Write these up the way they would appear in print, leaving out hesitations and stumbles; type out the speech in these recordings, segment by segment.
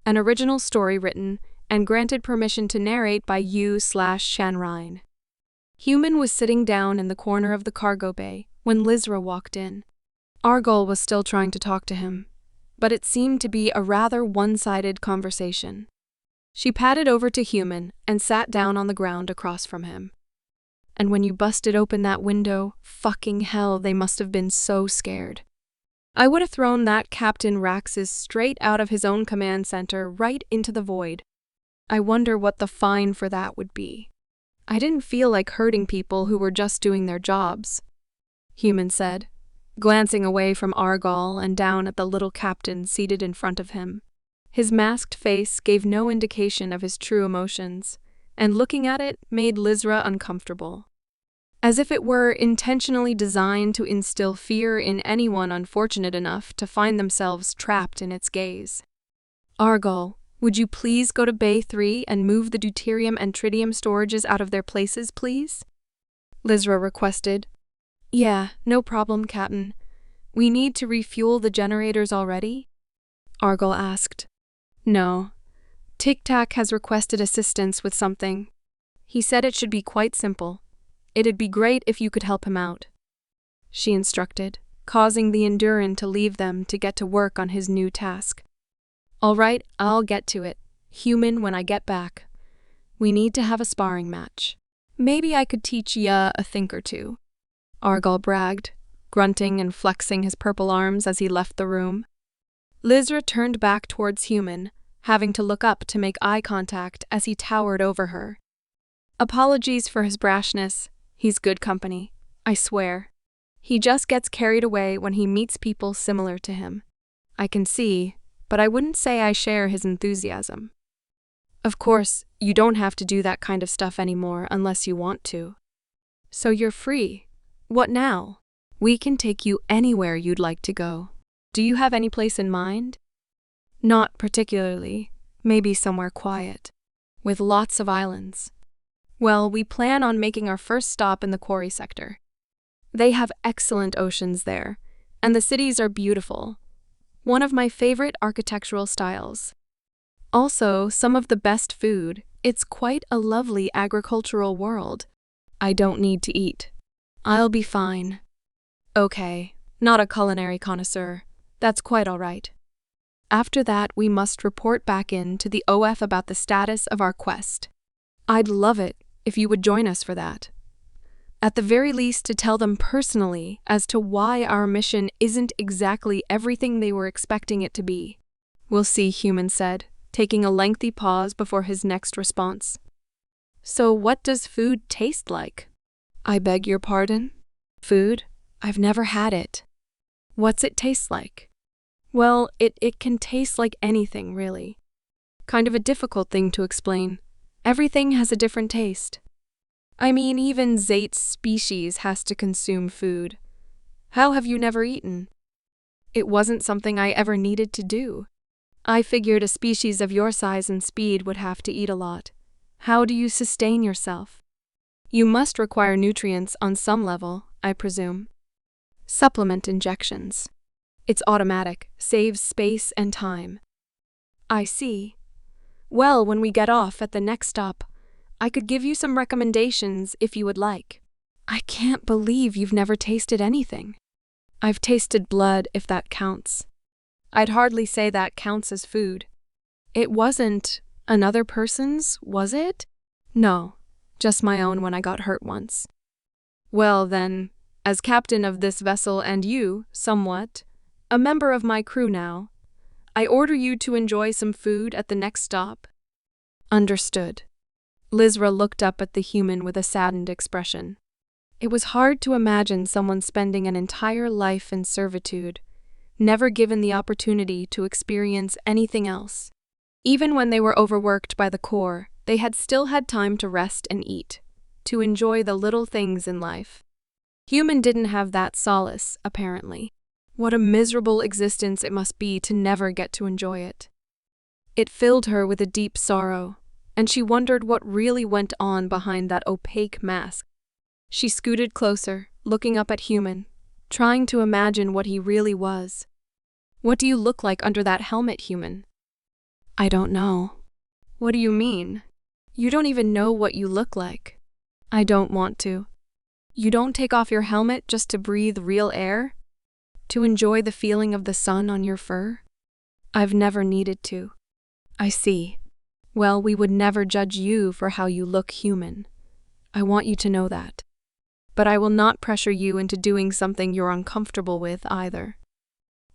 an original story written and granted permission to narrate by you/CnRhin. Human was sitting down in the corner of the cargo bay when Lizra walked in. Argol was still trying to talk to him, but it seemed to be a rather one-sided conversation. She padded over to Human and sat down on the ground across from him. And when you busted open that window, fucking hell, they must have been so scared. I would have thrown that Captain Raxus straight out of his own command center right into the void. I wonder what the fine for that would be. I didn't feel like hurting people who were just doing their jobs, Human said, glancing away from Argol and down at the little captain seated in front of him. His masked face gave no indication of his true emotions, and looking at it made Lizra uncomfortable. As if it were intentionally designed to instill fear in anyone unfortunate enough to find themselves trapped in its gaze. Argol, would you please go to Bay 3 and move the deuterium and tritium storages out of their places, please? Lizra requested. Yeah, no problem, Captain. We need to refuel the generators already? Argol asked. No. Tic-Tac has requested assistance with something. He said it should be quite simple. It'd be great if you could help him out, she instructed, causing the Enduran to leave them to get to work on his new task. All right, I'll get to it. Human, when I get back. We need to have a sparring match. Maybe I could teach ya a thing or two, Argol bragged, grunting and flexing his purple arms as he left the room. Lizra turned back towards Human, having to look up to make eye contact as he towered over her. Apologies for his brashness. He's good company, I swear. He just gets carried away when he meets people similar to him. I can see, but I wouldn't say I share his enthusiasm. Of course, you don't have to do that kind of stuff anymore unless you want to. So you're free. What now? We can take you anywhere you'd like to go. Do you have any place in mind? Not particularly. Maybe somewhere quiet, with lots of islands. Well, we plan on making our first stop in the Quori sector. They have excellent oceans there, and the cities are beautiful. One of my favorite architectural styles. Also, some of the best food. It's quite a lovely agricultural world. I don't need to eat. I'll be fine. Okay, not a culinary connoisseur. That's quite all right. After that, we must report back in to the OF about the status of our quest. I'd love it if you would join us for that. At the very least, to tell them personally as to why our mission isn't exactly everything they were expecting it to be. We'll see, Human said, taking a lengthy pause before his next response. So what does food taste like? I beg your pardon? Food? I've never had it. What's it taste like? Well, it can taste like anything, really. Kind of a difficult thing to explain. Everything has a different taste. I mean, even Zate's species has to consume food. How have you never eaten? It wasn't something I ever needed to do. I figured a species of your size and speed would have to eat a lot. How do you sustain yourself? You must require nutrients on some level, I presume. Supplement injections. It's automatic, saves space and time. I see. Well, when we get off at the next stop, I could give you some recommendations if you would like. I can't believe you've never tasted anything. I've tasted blood, if that counts. I'd hardly say that counts as food. It wasn't another person's, was it? No, just my own when I got hurt once. Well then, as captain of this vessel and you, somewhat, a member of my crew now, I order you to enjoy some food at the next stop. Understood. Lizra looked up at the Human with a saddened expression. It was hard to imagine someone spending an entire life in servitude, never given the opportunity to experience anything else. Even when they were overworked by the Corps, they had still had time to rest and eat, to enjoy the little things in life. Human didn't have that solace, apparently. What a miserable existence it must be to never get to enjoy it. It filled her with a deep sorrow, and she wondered what really went on behind that opaque mask. She scooted closer, looking up at Human, trying to imagine what he really was. What do you look like under that helmet, Human? I don't know. What do you mean? You don't even know what you look like. I don't want to. You don't take off your helmet just to breathe real air? To enjoy the feeling of the sun on your fur? I've never needed to. I see. Well, we would never judge you for how you look human. I want you to know that. But I will not pressure you into doing something you're uncomfortable with either.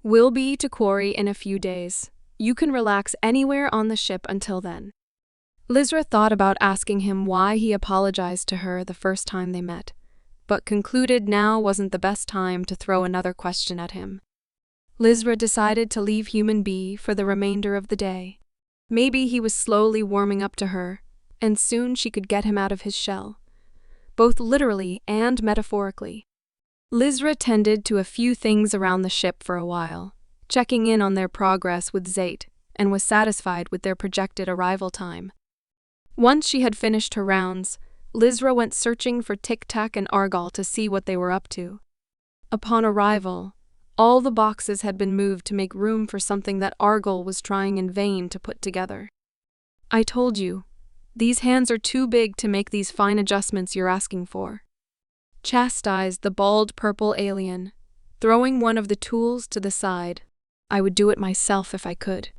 We'll be to Quori in a few days. You can relax anywhere on the ship until then. Lizra thought about asking him why he apologized to her the first time they met, but concluded now wasn't the best time to throw another question at him. Lizra decided to leave Human be for the remainder of the day. Maybe he was slowly warming up to her, and soon she could get him out of his shell, both literally and metaphorically. Lizra tended to a few things around the ship for a while, checking in on their progress with Zate, and was satisfied with their projected arrival time. Once she had finished her rounds, Lizra went searching for Tic-Tac and Argol to see what they were up to. Upon arrival, all the boxes had been moved to make room for something that Argol was trying in vain to put together. I told you, these hands are too big to make these fine adjustments you're asking for. Chastised the bald purple alien, throwing one of the tools to the side. I would do it myself if I could.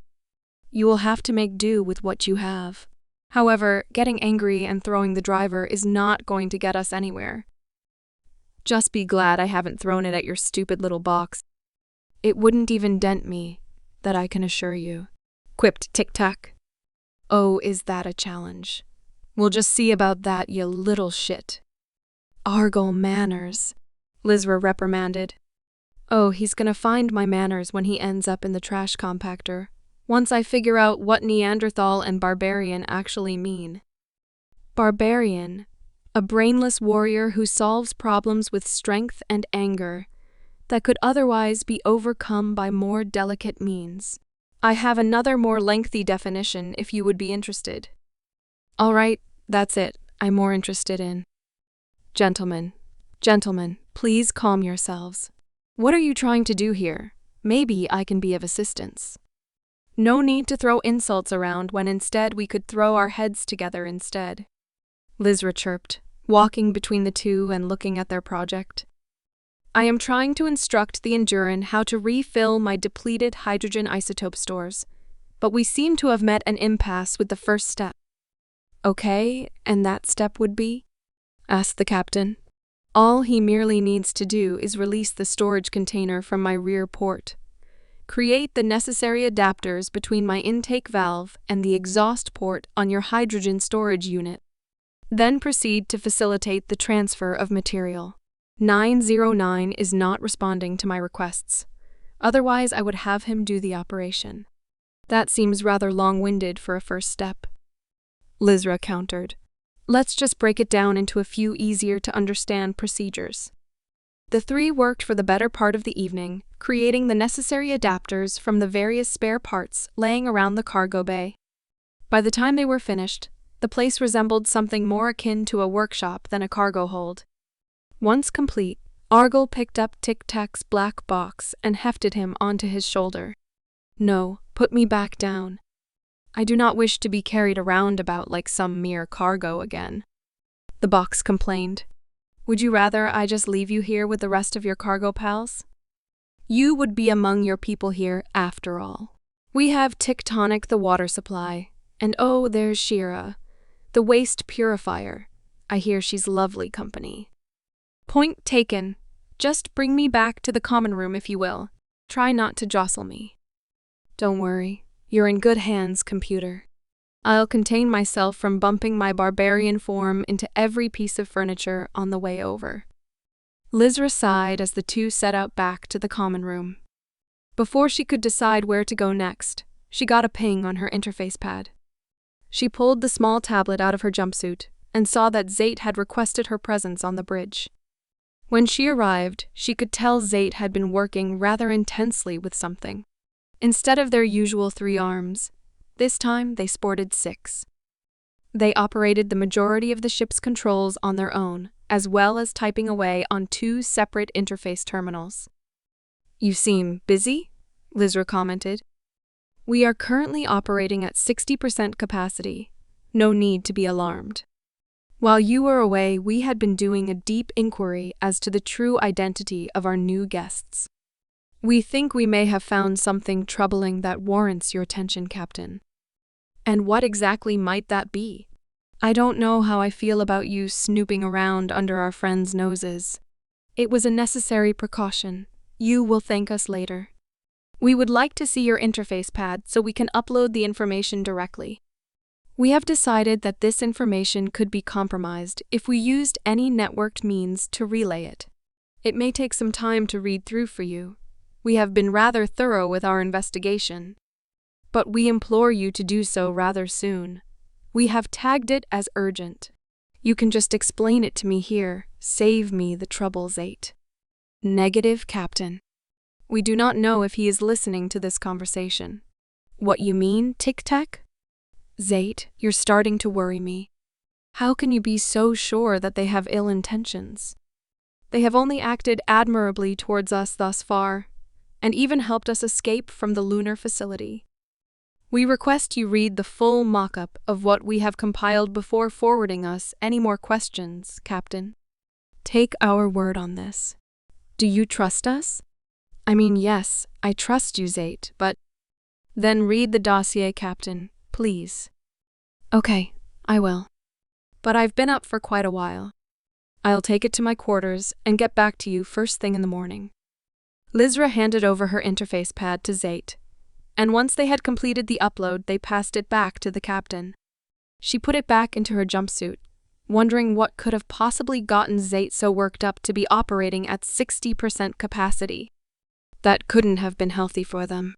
You will have to make do with what you have. However, getting angry and throwing the driver is not going to get us anywhere. Just be glad I haven't thrown it at your stupid little box. It wouldn't even dent me, that I can assure you, quipped Tic-Tac. Oh, is that a challenge? We'll just see about that, you little shit. Argol manners, Lizra reprimanded. Oh, he's gonna find my manners when he ends up in the trash compactor, once I figure out what Neanderthal and barbarian actually mean. Barbarian, a brainless warrior who solves problems with strength and anger that could otherwise be overcome by more delicate means. I have another more lengthy definition if you would be interested. All right, that's it. I'm more interested in. Gentlemen, please calm yourselves. What are you trying to do here? Maybe I can be of assistance. No need to throw insults around when instead we could throw our heads together instead. Lizra chirped, walking between the two and looking at their project. I am trying to instruct the CnRhin how to refill my depleted hydrogen isotope stores, but we seem to have met an impasse with the first step. Okay, and that step would be? Asked the captain. All he merely needs to do is release the storage container from my rear port, create the necessary adapters between my intake valve and the exhaust port on your hydrogen storage unit, then proceed to facilitate the transfer of material. 909 is not responding to my requests. Otherwise, I would have him do the operation. That seems rather long-winded for a first step. Lizra countered. Let's just break it down into a few easier-to-understand procedures. The three worked for the better part of the evening, creating the necessary adapters from the various spare parts laying around the cargo bay. By the time they were finished, the place resembled something more akin to a workshop than a cargo hold. Once complete, Argol picked up Tic-Tac's black box and hefted him onto his shoulder. No, put me back down. I do not wish to be carried around about like some mere cargo again. The box complained. Would you rather I just leave you here with the rest of your cargo pals? You would be among your people here after all. We have Tic-Tonic the water supply, and oh, there's Shira, the waste purifier. I hear she's lovely company. Point taken. Just bring me back to the common room if you will. Try not to jostle me. Don't worry. You're in good hands, computer. I'll contain myself from bumping my barbarian form into every piece of furniture on the way over. Lizra sighed as the two set out back to the common room. Before she could decide where to go next, she got a ping on her interface pad. She pulled the small tablet out of her jumpsuit and saw that Zate had requested her presence on the bridge. When she arrived, she could tell Zate had been working rather intensely with something. Instead of their usual 3 arms, this time they sported 6. They operated the majority of the ship's controls on their own, as well as typing away on 2 separate interface terminals. You seem busy? Lizra commented. We are currently operating at 60% capacity. No need to be alarmed. While you were away, we had been doing a deep inquiry as to the true identity of our new guests. We think we may have found something troubling that warrants your attention, Captain. And what exactly might that be? I don't know how I feel about you snooping around under our friends' noses. It was a necessary precaution. You will thank us later. We would like to see your interface pad so we can upload the information directly. We have decided that this information could be compromised if we used any networked means to relay it. It may take some time to read through for you. We have been rather thorough with our investigation, but we implore you to do so rather soon. We have tagged it as urgent. You can just explain it to me here. Save me the trouble, Zate. Negative, Captain. We do not know if he is listening to this conversation. What you mean, Tic-Tac? Zate, you're starting to worry me. How can you be so sure that they have ill intentions? They have only acted admirably towards us thus far, and even helped us escape from the lunar facility. We request you read the full mock-up of what we have compiled before forwarding us any more questions, Captain. Take our word on this. Do you trust us? I mean, yes, I trust you, Zate, but… Then read the dossier, Captain, please. Okay, I will. But I've been up for quite a while. I'll take it to my quarters and get back to you first thing in the morning. Lizra handed over her interface pad to Zate, and once they had completed the upload, they passed it back to the captain. She put it back into her jumpsuit, wondering what could have possibly gotten Zate so worked up to be operating at 60% capacity. That couldn't have been healthy for them.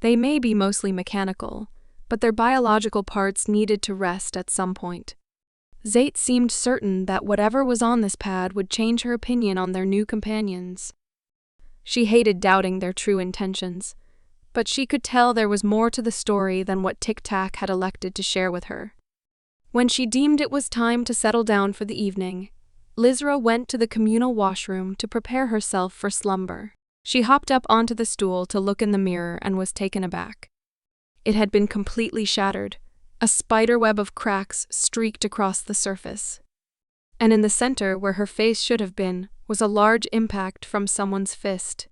They may be mostly mechanical, but their biological parts needed to rest at some point. Zate seemed certain that whatever was on this pad would change her opinion on their new companions. She hated doubting their true intentions, but she could tell there was more to the story than what Tic-Tac had elected to share with her. When she deemed it was time to settle down for the evening, Lizra went to the communal washroom to prepare herself for slumber. She hopped up onto the stool to look in the mirror and was taken aback. It had been completely shattered. A spiderweb of cracks streaked across the surface. And in the center, where her face should have been, was a large impact from someone's fist.